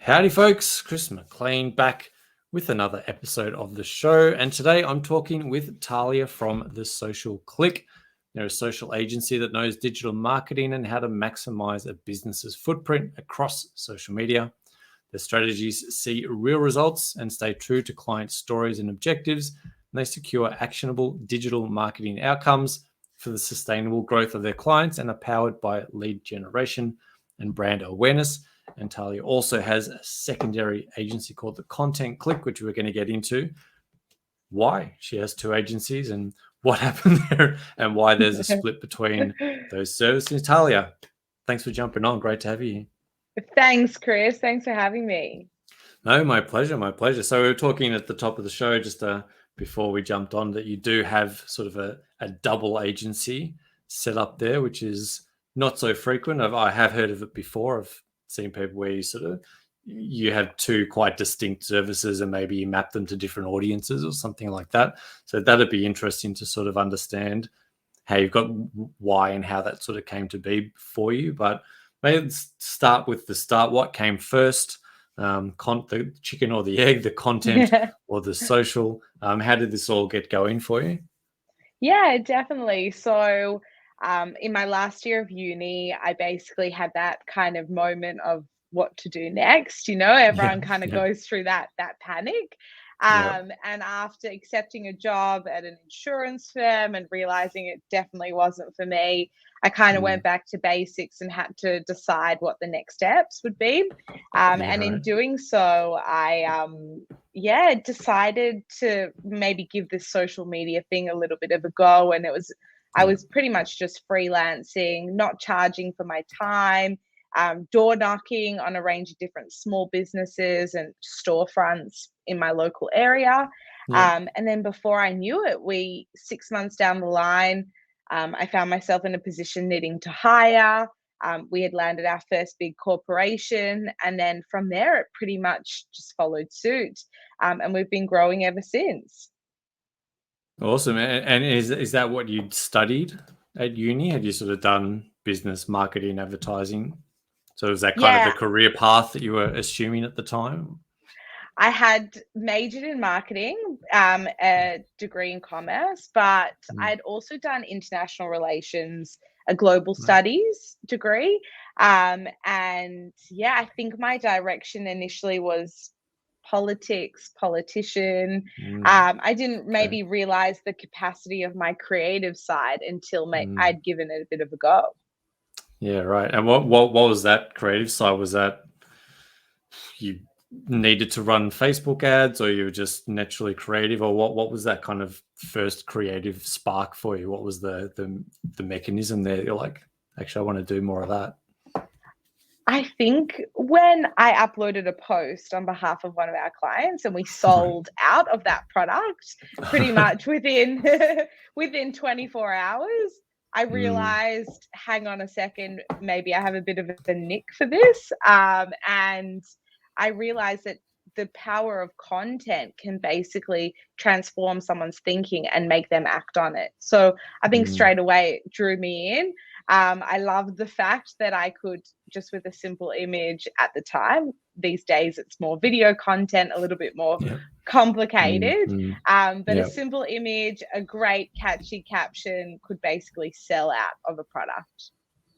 Howdy, folks. Chris McLean back with another episode of the show. And today I'm talking with Talia from the Social CliQ. They're a social agency that knows digital marketing and how to maximize a business's footprint across social media. Their strategies see real results and stay true to client stories and objectives. And they secure actionable digital marketing outcomes for the sustainable growth of their clients and are powered by lead generation and brand awareness. And Talia also has a secondary agency called the Content CliQ, which we're going to get into why she has two agencies and what happened there and why there's a split between those services. Talia, thanks for jumping on. Great to have you. Thanks, Chris. Thanks for having me. No, my pleasure. My pleasure. So we were talking at the top of the show just before we jumped on that you do have sort of a double agency set up there, which is not so frequent. I have heard of it before. I've seen people where you have two quite distinct services and maybe you map them to different audiences or something like that. So that'd be interesting to sort of understand how you've got why and how that sort of came to be for you. But maybe let's start with the start. What came first? The chicken or the egg, the content or the social? How did this all get going for you? Yeah, definitely. So in my last year of uni, I basically had that kind of moment of what to do next. Everyone kind of goes through that panic. And after accepting a job at an insurance firm and realizing it definitely wasn't for me, I kind of went back to basics and had to decide what the next steps would be. And in doing so, I decided to maybe give this social media thing a little bit of a go. And I was pretty much just freelancing, not charging for my time, door knocking on a range of different small businesses and storefronts in my local area. And then before I knew it, 6 months down the line, I found myself in a position needing to hire. We had landed our first big corporation. And then from there, it pretty much just followed suit. And we've been growing ever since. Awesome. And is that what you'd studied at uni? Had you sort of done business, marketing, advertising? So was that kind of the career path that you were assuming at the time? I had majored in marketing, a degree in commerce, but I'd also done international relations, a global studies degree. I think my direction initially was politician. I didn't maybe realize the capacity of my creative side until I'd given it a bit of a go. Yeah, right. And what was that creative side? Was that you needed to run Facebook ads, or you were just naturally creative, or what was that kind of first creative spark for you? What was the mechanism there? You're like, actually, I want to do more of that. I think when I uploaded a post on behalf of one of our clients and we sold out of that product pretty much within 24 hours, I realized, hang on a second, maybe I have a bit of a nick for this. And I realized that the power of content can basically transform someone's thinking and make them act on it. So I think straight away it drew me in. I loved the fact that I could, just with a simple image at the time, these days it's more video content, a little bit more complicated, but a simple image, a great catchy caption could basically sell out of a product.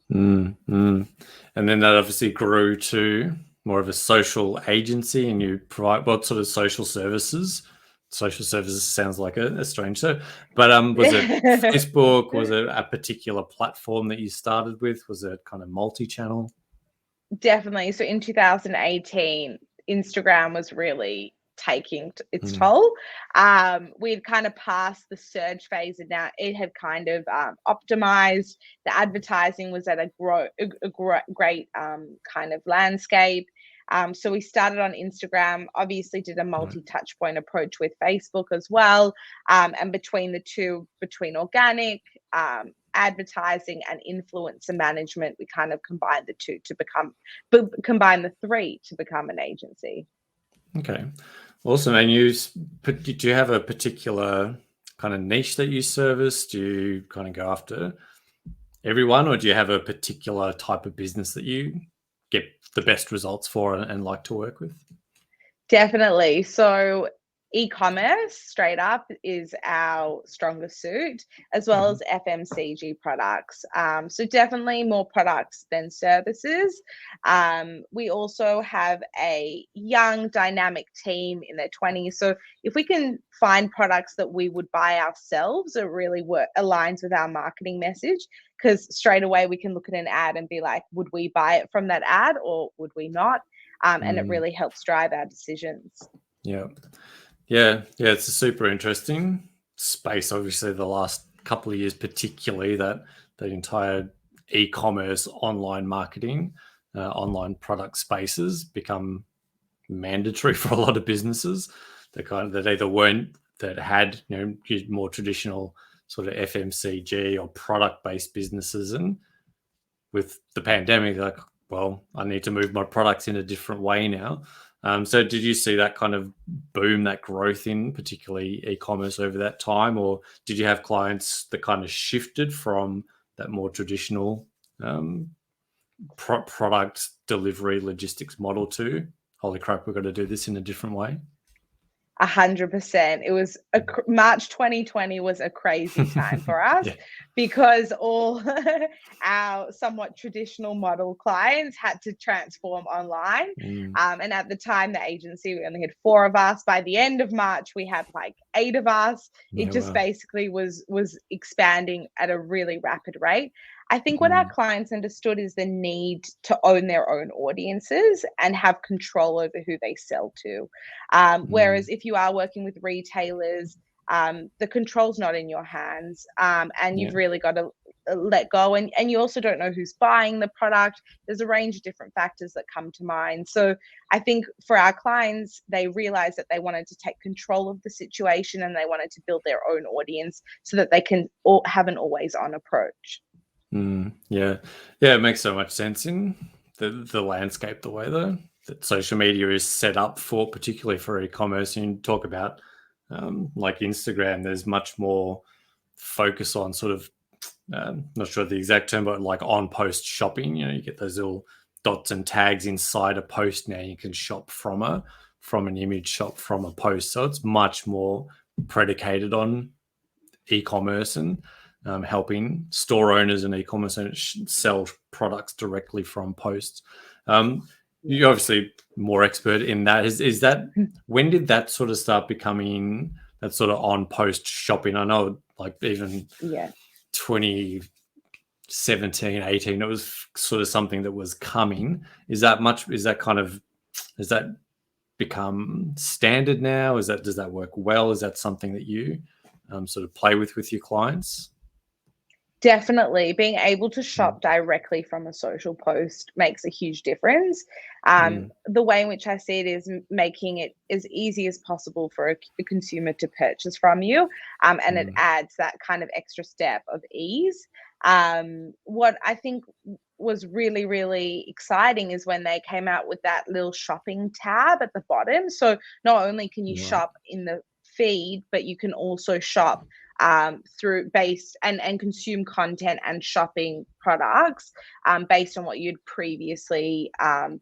And then that obviously grew to more of a social agency, and you provide what sort of social services? Social services sounds like a strange term, but was it Facebook? Was it a particular platform that you started with? Was it kind of multi-channel? Definitely. So in 2018, Instagram was really taking its toll. We'd kind of passed the surge phase, and now it had kind of optimized. The advertising was at a great kind of landscape. So we started on Instagram, obviously did a multi-touch point approach with Facebook as well. And between the two, between organic, advertising and influencer management, we kind of combined the two to combine the three to become an agency. Okay, awesome. And do you have a particular kind of niche that you service? Do you kind of go after everyone, or do you have a particular type of business that you get the best results for and like to work with? Definitely. So e-commerce straight up is our strongest suit, as well as FMCG products. So definitely more products than services. We also have a young, dynamic team in their 20s. So if we can find products that we would buy ourselves, it really aligns with our marketing message, because straight away we can look at an ad and be like, would we buy it from that ad or would we not? And it really helps drive our decisions. Yeah. It's a super interesting space. Obviously, the last couple of years, particularly that the entire e-commerce, online marketing, online product spaces become mandatory for a lot of businesses. That either weren't, that had more traditional sort of FMCG or product-based businesses, and with the pandemic, like, well, I need to move my products in a different way now. So did you see that kind of boom, that growth in particularly e-commerce over that time, or did you have clients that kind of shifted from that more traditional product delivery logistics model to, holy crap, we've got to do this in a different way? 100%. It was March 2020 was a crazy time for us because all our somewhat traditional model clients had to transform online. And at the time, the agency, we only had 4 of us. By the end of March, we had like 8 of us. It just basically was expanding at a really rapid rate. I think what our clients understood is the need to own their own audiences and have control over who they sell to. Whereas if you are working with retailers, the control's not in your hands, and you've really got to let go. And you also don't know who's buying the product. There's a range of different factors that come to mind. So I think for our clients, they realized that they wanted to take control of the situation and they wanted to build their own audience so that they can have an always on approach. It makes so much sense in the landscape, the way that social media is set up for, particularly for e-commerce. And you talk about like Instagram, there's much more focus on sort of not sure the exact term, but like on post shopping. You get those little dots and tags inside a post now. You can shop from an image, shop from a post. So it's much more predicated on e-commerce and helping store owners and e-commerce owners sell products directly from posts. You're obviously more expert in that. Is that, when did that sort of start becoming that sort of on post shopping? I know, like, even 2017, 18, it was sort of something that was coming. Has that become standard now? Does that work well? Is that something that you sort of play with your clients? Definitely. Being able to shop directly from a social post makes a huge difference. The way in which I see it is making it as easy as possible for a consumer to purchase from you, and it adds that kind of extra step of ease. What I think was really, really exciting is when they came out with that little shopping tab at the bottom. So not only can you shop in the feed, but you can also shop through based and consume content and shopping products based on what you'd previously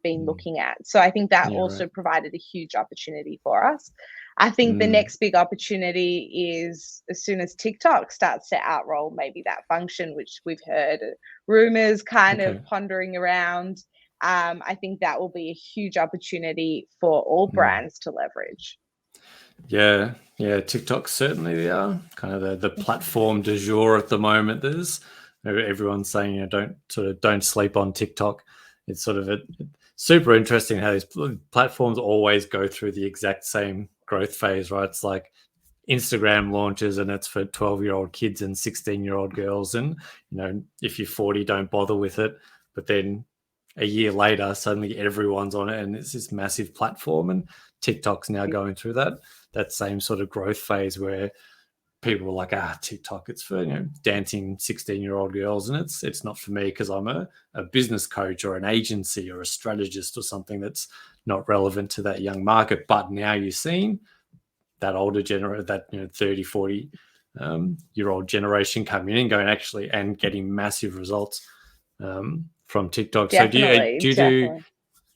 been looking at. So I think that also provided a huge opportunity for us. I think the next big opportunity is as soon as TikTok starts to outroll maybe that function, which we've heard rumors kind of pondering around. I think that will be a huge opportunity for all brands to leverage. Yeah, TikTok's certainly kind of the platform du jour at the moment. There's everyone's saying, don't sleep on TikTok. It's sort of super interesting how these platforms always go through the exact same growth phase, right? It's like Instagram launches and it's for 12-year-old kids and 16-year-old girls, and if you're 40, don't bother with it. But then a year later, suddenly everyone's on it, and it's this massive platform. And TikTok's now going through that same sort of growth phase where people are like, TikTok, it's for dancing 16-year-old girls, and it's not for me because I'm a business coach or an agency or a strategist or something that's not relevant to that young market. But now you're seeing that older generation, that 30, 40 year old generation coming in and going and getting massive results from TikTok. Definitely, So definitely.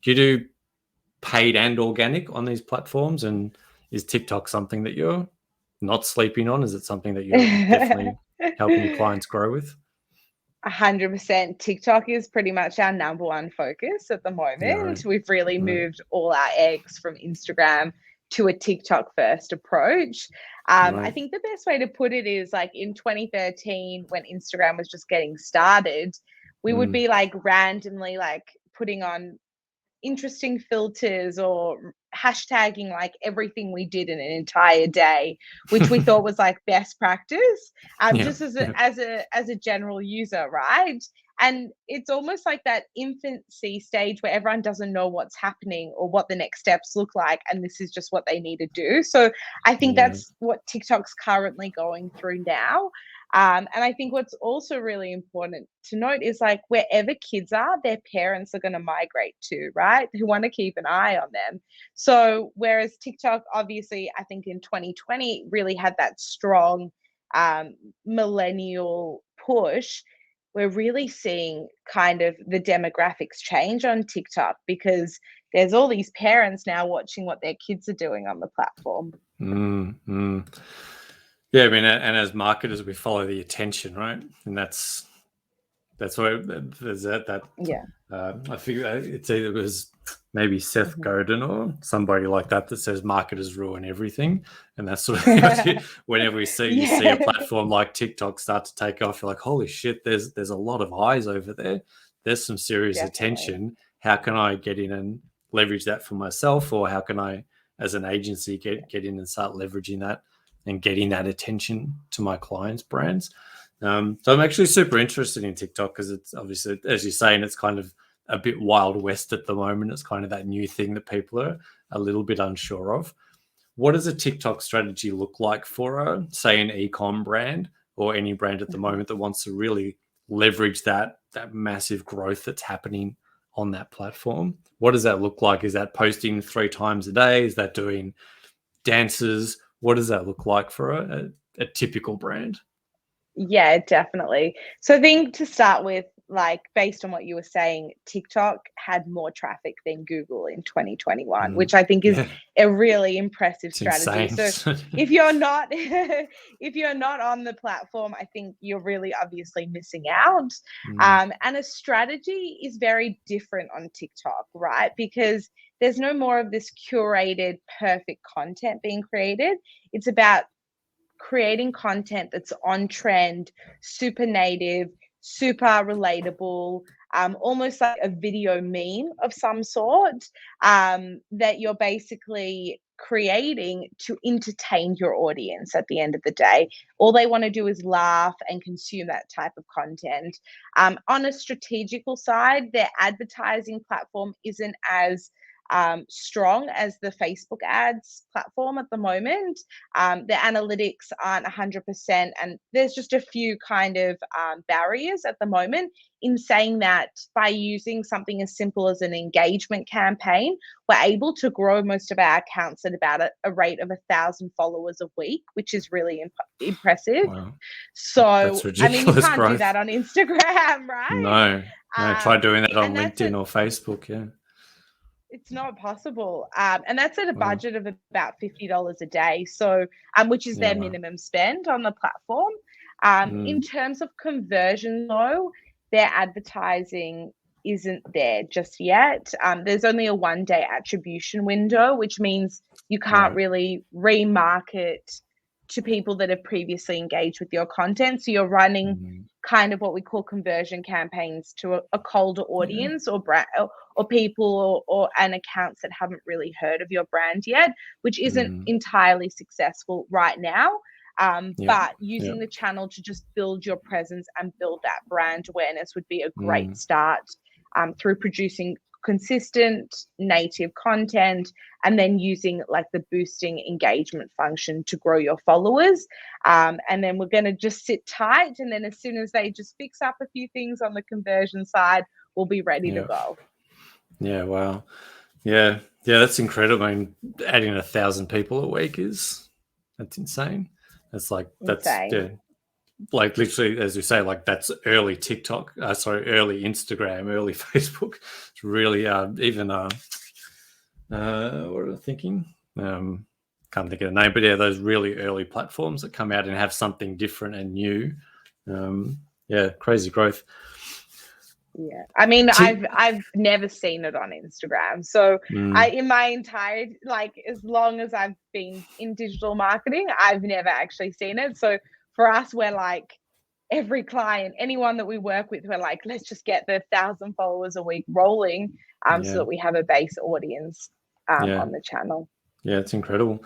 do you do paid and organic on these platforms? And is TikTok something that you're not sleeping on? Is it something that you're definitely helping your clients grow with? 100%. TikTok is pretty much our number one focus at the Yeah, right. moment. We've really Right. moved all our eggs from Instagram to a TikTok first approach. I Right. think the best way to put it is like in 2013, when Instagram was just getting started, we would Mm. be like randomly like putting on interesting filters or hashtagging like everything we did in an entire day, which we thought was like best practice, Yeah. just as Yeah. a general user, right? And it's almost like that infancy stage where everyone doesn't know what's happening or what the next steps look like, and this is just what they need to do. So I think Yeah. that's what TikTok's currently going through now. And I think what's also really important to note is like wherever kids are, their parents are going to migrate to, right? Who want to keep an eye on them. So, whereas TikTok, obviously, I think in 2020 really had that strong millennial push, we're really seeing kind of the demographics change on TikTok because there's all these parents now watching what their kids are doing on the platform. Mm, mm. Yeah, I mean, and as marketers, we follow the attention, right? And that's where there's that. Yeah. I figure it's either it was maybe Seth Mhm. Godin or somebody like that says marketers ruin everything, and that's sort of whenever you see a Yeah. platform like TikTok start to take off, you're like, holy shit, there's a lot of eyes over there. There's some serious Definitely. attention. How can I get in and leverage that for myself, or how can I, as an agency, get in and start leveraging that and getting that attention to my clients' brands? So I'm actually super interested in TikTok because it's obviously, as you're saying, it's kind of a bit wild west at the moment. It's kind of that new thing that people are a little bit unsure of. What does a TikTok strategy look like for, say, an e-com brand or any brand at the Mhm. moment that wants to really leverage that massive growth that's happening on that platform? What does that look like? Is that posting 3 times a day? Is that doing dances? What does that look like for a typical brand? Yeah, definitely. So I think to start with, like based on what you were saying, TikTok had more traffic than Google in 2021, Mm, which I think is yeah, a really impressive it's strategy. insane. So if you're not if you're not on the platform, I think you're really obviously missing out. Mm, And a strategy is very different on TikTok, right? Because there's no more of this curated, perfect content being created. It's about creating content that's on trend, super native, super relatable, almost like a video meme of some sort, that you're basically creating to entertain your audience at the end of the day. All they want to do is laugh and consume that type of content. On a strategical side, their advertising platform isn't as strong as the Facebook ads platform at the moment. The analytics aren't 100%, and there's just a few kind of barriers at the moment. In saying that, by using something as simple as an engagement campaign, we're able to grow most of our accounts at about a rate of 1,000 followers a week, which is really impressive. wow, that's So, I mean, you ridiculous can't do growth. that on Instagram, right? No, no, try doing that on And that's LinkedIn it. or Facebook. Yeah, It's not possible. And that's at a wow, budget of about $50 a day. So, which is yeah, their wow. minimum spend on the platform. In Mm, terms of conversion, though, their advertising isn't there just yet. There's only a 1 day attribution window, which means you can't right. really remarket to people that have previously engaged with your content. So you're running Mm, kind of what we call conversion campaigns to a colder yeah, audience or brand or people or and accounts that haven't really heard of your brand yet, which isn't mm, entirely successful right now. yeah, But yeah, using the channel to just build your presence and build that brand awareness would be a great mm, start, through producing consistent native content and then using like the boosting engagement function to grow your followers. And then we're going to just sit tight. And then as soon as they just fix up a few things on the conversion side, we'll be ready to yeah, go. yeah. Wow. Yeah, yeah. That's incredible. I mean, adding 1,000 people a week that's insane. That's like Insane. yeah. like literally, as you say, like that's early TikTok, early Instagram, early Facebook. It's really even what am I thinking? Can't think of the name, but yeah, those really early platforms that come out and have something different and new. Yeah, crazy growth. Yeah, I mean, I've never seen it on Instagram. So in my entire, like, as long as I've been in digital marketing, I've never actually seen it. So for us, we're like, every client, anyone that we work with, we're like, let's just get the 1,000 followers a week rolling, so that we have a base audience on the channel. Yeah, it's incredible.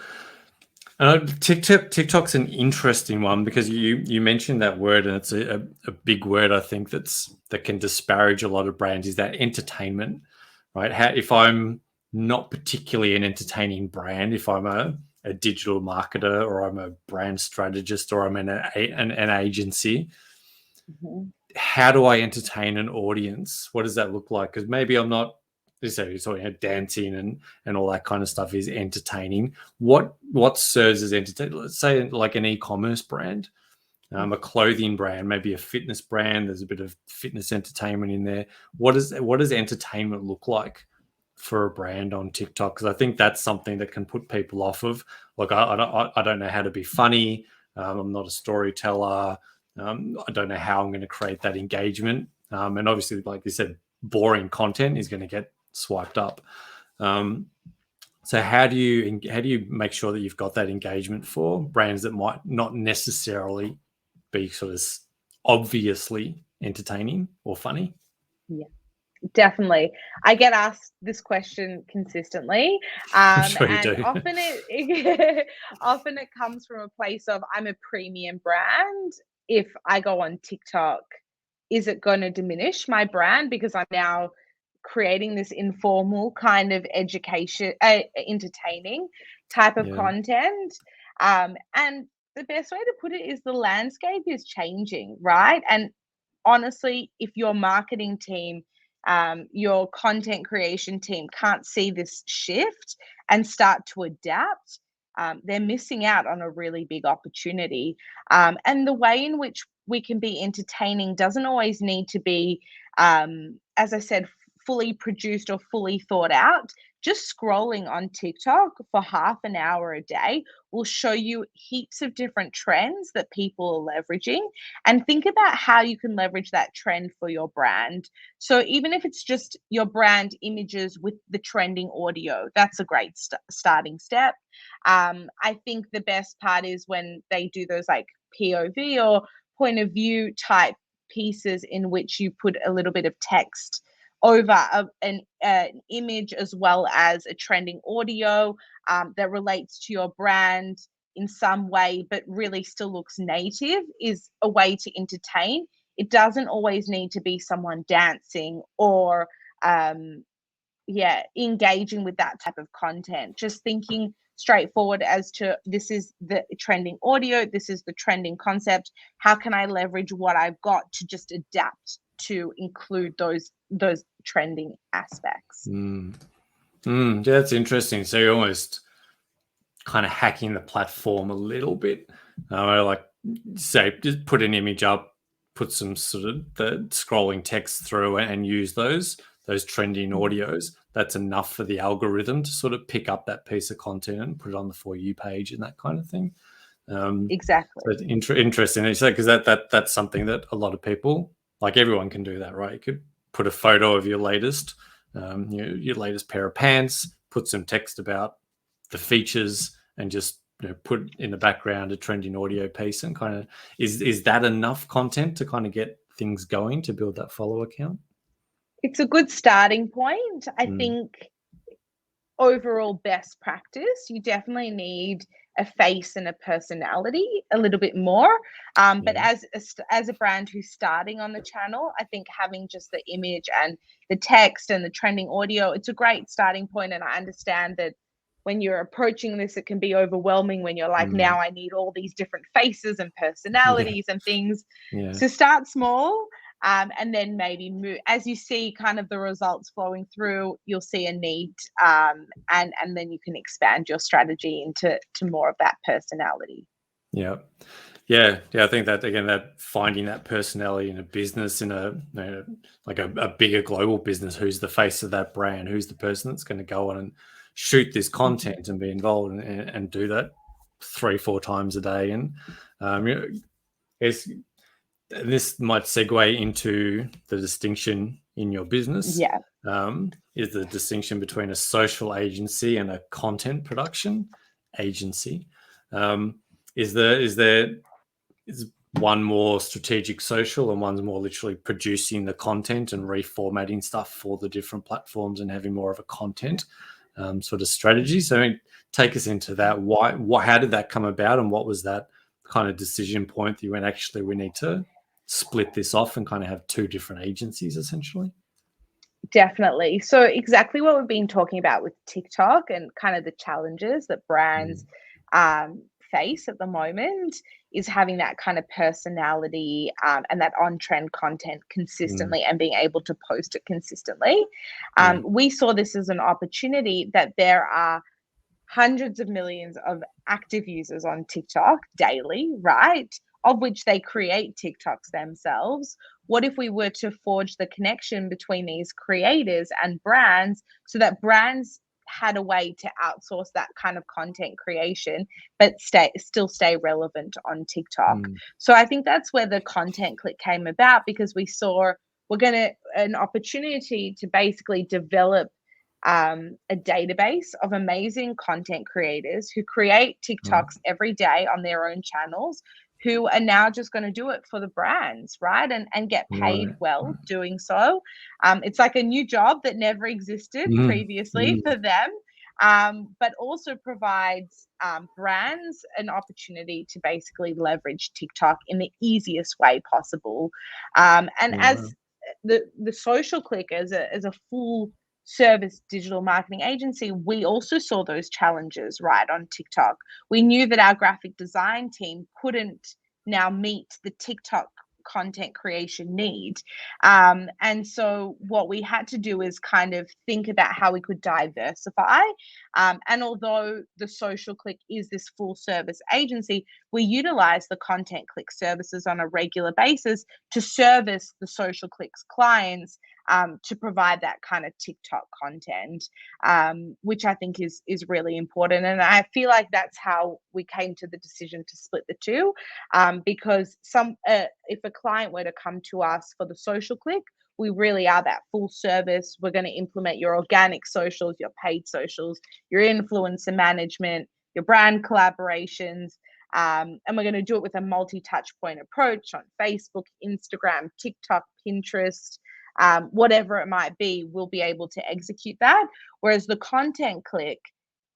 TikTok's an interesting one because you mentioned that word, and it's a big word. I think that can disparage a lot of brands. Is that entertainment, right? If I'm not particularly an entertaining brand, if I'm a digital marketer or I'm a brand strategist or I'm an agency, how do I entertain an audience? What does that look like? Because maybe I'm not. So you're talking about dancing and all that kind of stuff is entertaining. What serves as entertaining? Let's say like an e-commerce brand, a clothing brand, maybe a fitness brand. There's a bit of fitness entertainment in there. What does entertainment look like for a brand on TikTok? Because I think that's something that can put people off of. Like I don't know how to be funny. I'm not a storyteller. I don't know how I'm going to create that engagement. And obviously, like you said, boring content is going to get swiped up. So how do you make sure that you've got that engagement for brands that might not necessarily be sort of obviously entertaining or funny? Yeah, definitely. I get asked this question consistently, Sure you and do. often it comes from a place of, I'm a premium brand. If I go on TikTok, is it going to diminish my brand because I'm now creating this informal kind of education, entertaining type of content? And the best way to put it is the landscape is changing, right? And honestly, if your marketing team, your content creation team can't see this shift and start to adapt, they're missing out on a really big opportunity. And the way in which we can be entertaining doesn't always need to be, as I said, fully produced or fully thought out. Just scrolling on TikTok for half an hour a day will show you heaps of different trends that people are leveraging, and think about how you can leverage that trend for your brand. So even if it's just your brand images with the trending audio, that's a great starting step. I think the best part is when they do those like POV or point of view type pieces in which you put a little bit of text over an image as well as a trending audio that relates to your brand in some way, but really still looks native, is a way to entertain. It doesn't always need to be someone dancing or engaging with that type of content. Just thinking straightforward as to, this is the trending audio, this is the trending concept. How can I leverage what I've got to just adapt to include those trending aspects? Yeah, that's interesting. So you're almost kind of hacking the platform a little bit. Like say, just put an image up, put some sort of the scrolling text through and use those trending audios. That's enough for the algorithm to sort of pick up that piece of content and put it on the For You page and that kind of thing. Exactly. But interesting, because that's something that a lot of people, like everyone can do that, right? You could put a photo of your latest pair of pants, put some text about the features, and just put in the background a trending audio piece, and kind of is that enough content to kind of get things going to build that follower count? It's a good starting point. I think overall best practice, you definitely need a face and a personality a little bit more. But as a brand who's starting on the channel, I think having just the image and the text and the trending audio, it's a great starting point. And I understand that when you're approaching this, it can be overwhelming when you're like, now I need all these different faces and personalities and things. So start small. And then maybe move, as you see kind of the results flowing through, you'll see a need, and then you can expand your strategy into more of that personality. Yeah. Yeah, I think that again, that finding that personality in a business, in like a bigger global business, who's the face of that brand, who's the person that's going to go on and shoot this content and be involved and do that 3-4 times a day. And this might segue into the distinction in your business. Yeah. Is the distinction between a social agency and a content production agency. Is one more strategic social and one's more literally producing the content and reformatting stuff for the different platforms and having more of a content sort of strategy? So I mean, take us into that. How did that come about, and what was that kind of decision point that you went, actually, we need to split this off and kind of have two different agencies essentially? Definitely. So exactly what we've been talking about with TikTok and kind of the challenges that brands face at the moment is having that kind of personality and that on-trend content consistently and being able to post it consistently. We saw this as an opportunity that there are hundreds of millions of active users on TikTok daily, right? Of which they create TikToks themselves. What if we were to forge the connection between these creators and brands so that brands had a way to outsource that kind of content creation, but still stay relevant on TikTok? So I think that's where the Content CliQ came about, because we saw an opportunity to basically develop a database of amazing content creators who create TikToks every day on their own channels, who are now just going to do it for the brands, right? And get paid well doing so. It's like a new job that never existed previously for them, but also provides brands an opportunity to basically leverage TikTok in the easiest way possible. As the Social CliQ as a full service digital marketing agency, we also saw those challenges right on TikTok. We knew that our graphic design team couldn't now meet the TikTok content creation need. And so what we had to do is kind of think about how we could diversify. And although the Social CliQ is this full service agency, we utilize the Content CliQ services on a regular basis to service the Social CliQ's clients, to provide that kind of TikTok content, which I think is really important. And I feel like that's how we came to the decision to split the two, because if a client were to come to us for the Social CliQ, we really are that full service. We're going to implement your organic socials, your paid socials, your influencer management, your brand collaborations, and we're going to do it with a multi-touch point approach on Facebook, Instagram, TikTok, Pinterest, whatever it might be. We'll be able to execute that. Whereas the Content CliQ,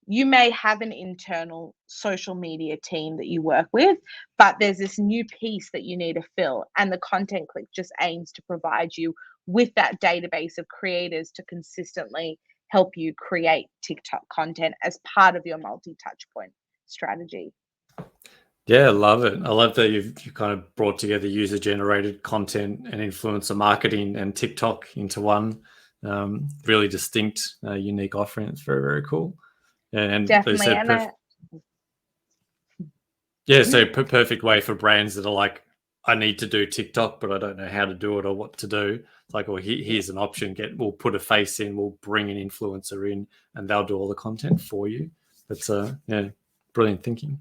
you may have an internal social media team that you work with, but there's this new piece that you need to fill. And the Content CliQ just aims to provide you with that database of creators to consistently help you create TikTok content as part of your multi-touch point strategy. Yeah, I love it. I love that you've kind of brought together user-generated content and influencer marketing and TikTok into one really distinct, unique offering. It's very, very cool. And definitely. Perfect way for brands that are like, I need to do TikTok, but I don't know how to do it or what to do. It's like, well, here's an option. We'll put a face in, we'll bring an influencer in, and they'll do all the content for you. That's brilliant thinking.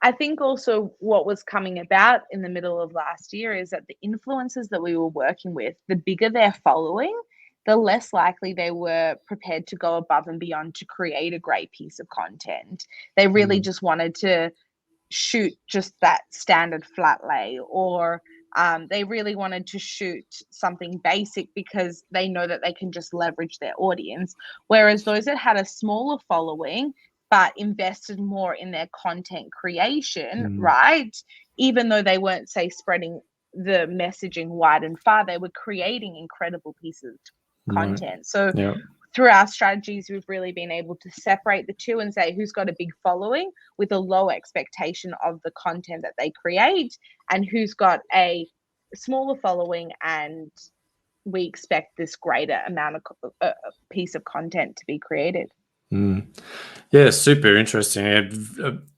I think also what was coming about in the middle of last year is that the influencers that we were working with, the bigger their following, the less likely they were prepared to go above and beyond to create a great piece of content. They really just wanted to shoot just that standard flat lay, or they really wanted to shoot something basic because they know that they can just leverage their audience. Whereas those that had a smaller following but invested more in their content creation, right? Even though they weren't, say, spreading the messaging wide and far, they were creating incredible pieces of content. So through our strategies, we've really been able to separate the two and say who's got a big following with a low expectation of the content that they create, and who's got a smaller following and we expect this greater amount of piece of content to be created. Yeah, super interesting. A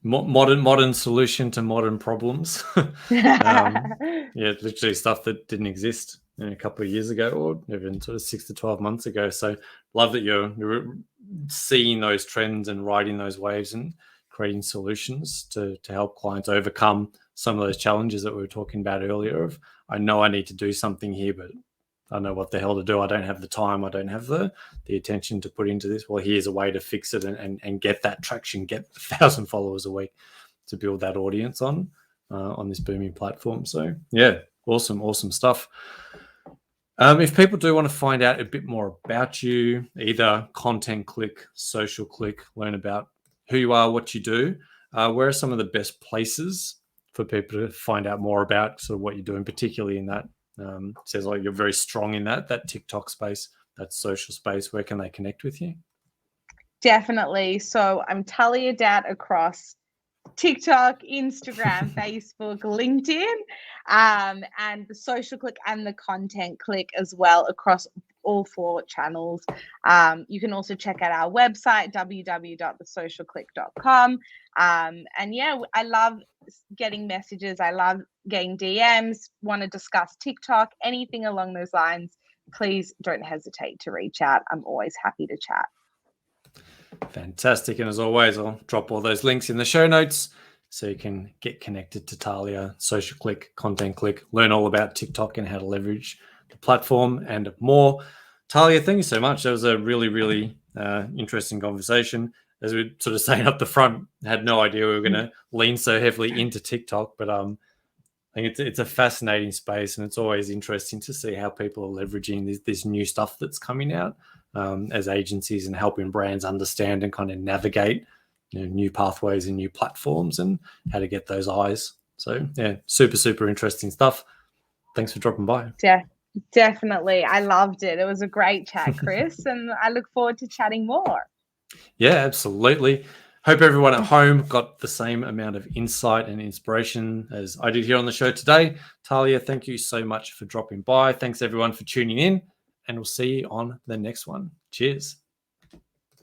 modern solution to modern problems. Yeah, literally stuff that didn't exist a couple of years ago, or even sort of 6 to 12 months ago. So love that you're seeing those trends and riding those waves and creating solutions to help clients overcome some of those challenges that we were talking about earlier. Of, I know I need to do something here, but I don't know what the hell to do. I don't have the time. I don't have the attention to put into this. Well, here's a way to fix it and get that traction, get 1,000 followers a week to build that audience on this booming platform. So yeah, awesome stuff. If people do want to find out a bit more about you, either Content CliQ, Social CliQ, learn about who you are, what you do, where are some of the best places for people to find out more about sort of what you're doing, particularly in that says like you're very strong in that TikTok space, that social space. Where can they connect with you? Definitely. So I'm Talia Datt across TikTok, Instagram, Facebook, LinkedIn, and the Social CliQ and the Content CliQ as well across all 4 channels. You can also check out our website, www.thesocialcliq.com. And yeah, I love getting messages. I love getting DMs, want to discuss TikTok, anything along those lines. Please don't hesitate to reach out. I'm always happy to chat. Fantastic. And as always, I'll drop all those links in the show notes so you can get connected to Talia, Social CliQ, Content CliQ, learn all about TikTok and how to leverage the platform and more. Talia, thank you so much. That was a really interesting conversation. As we were sort of saying up the front, had no idea we were going to lean so heavily into TikTok, but I think it's a fascinating space, and it's always interesting to see how people are leveraging this new stuff that's coming out as agencies and helping brands understand and kind of navigate new pathways and new platforms and how to get those eyes. So yeah, super interesting stuff. Thanks for dropping by. Yeah, definitely. I loved it. It was a great chat, Chris, and I look forward to chatting more. Yeah, absolutely. Hope everyone at home got the same amount of insight and inspiration as I did here on the show today. Talia, thank you so much for dropping by. Thanks everyone for tuning in, and we'll see you on the next one. Cheers.